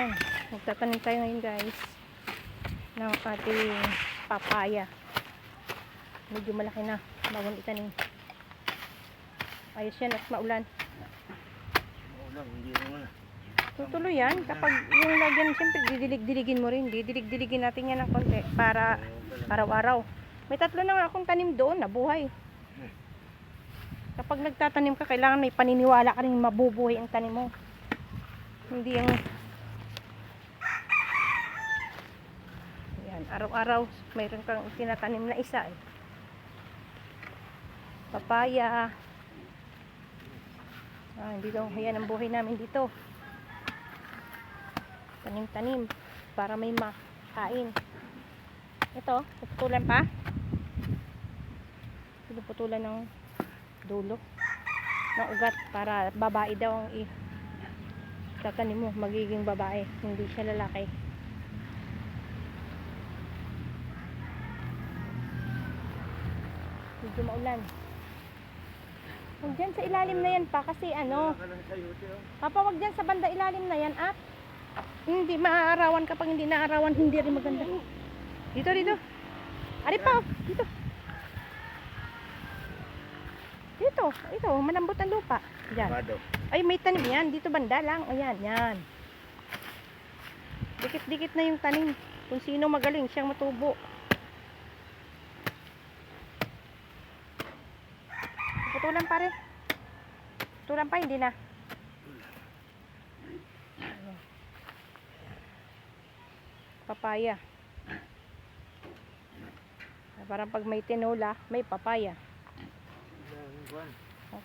Ayan, magtatanim tayo ngayon guys ng ating papaya. Medyo malaki na bagong itanim. Ayos yan at maulan. Maulan, hindi naman. Tutuloy yan kapag yung lagyan, siyempre didilig-diligin mo rin. Didilig-diligin natin yan ng konti para araw-araw. May 3 na nga akong tanim doon, nabuhay. Kapag nagtatanim ka, kailangan may paniniwala ka rin mabubuhay ang tanim mo. Hindi yung yan, araw-araw mayroon kang tinatanim na isa eh. Papaya. Dito, yan ang buhay namin dito. Tanim-tanim para may makain. Ito, putulan pa. Putulan ng dulo ng ugat para babae daw ang tatanim mo, magiging babae, hindi siya lalaki. Medyo maulan. Huwag dyan sa ilalim na yan pa kasi ano, Papa, wag dyan sa banda ilalim na yan at hindi maaarawan. Kapag hindi naarawan, hindi rin maganda. Dito, dito. Ari pa, dito. Dito, ito, malambot ang lupa. Diyan. Ay, may tanim yan. Dito banda lang. Ayan, yan. Dikit-dikit na yung tanim. Kung sino magaling, siyang matubo. Putulan pa rin. Putulan pa, hindi na. Papaya. Parang pag may tinola, may papaya.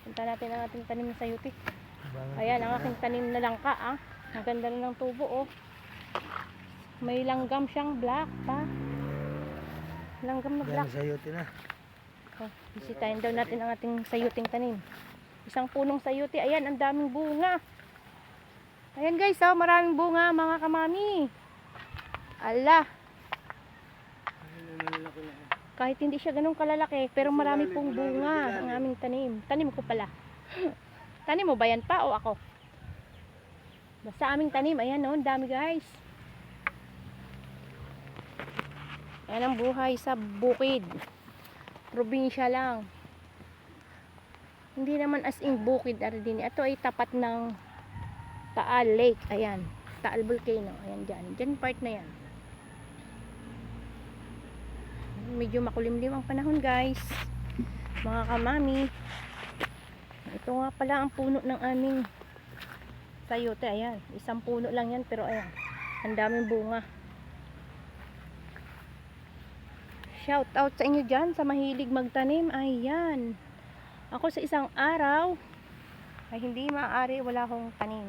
Punta natin ang ating tanim na sayuti. Ayan, ang aking tanim na langka ah. Ang ganda na ng tubo oh. May langgam siyang black pa. Langgam na black. Sayuti na. Bisitahin daw natin ang ating sayuting tanim. Isang punong sayuti. Ayan, ang daming bunga. Ayan guys, oh, maraming bunga mga kamami. Ala. Kahit hindi siya ganun kalalaki, pero marami pong bunga ang aming tanim. Tanim ko pala. Tanim mo ba yan pa o ako? Basta aming tanim. Ayan o, dami guys. Ayan ang buhay sa bukid. Probinsya lang. Hindi naman as in bukid. Ito ay tapat ng Taal Lake. Ayan. Taal Volcano. Ayan dyan. Dyan part na yan. Medyo makulimlim ang panahon guys, mga kamami. Ito nga pala ang puno ng aming sayote. Ayan, isang puno lang yan pero ayan, ang daming bunga. Shout out sa inyo dyan sa mahilig magtanim. Ayan, ako sa isang araw ay hindi maaari wala akong tanim.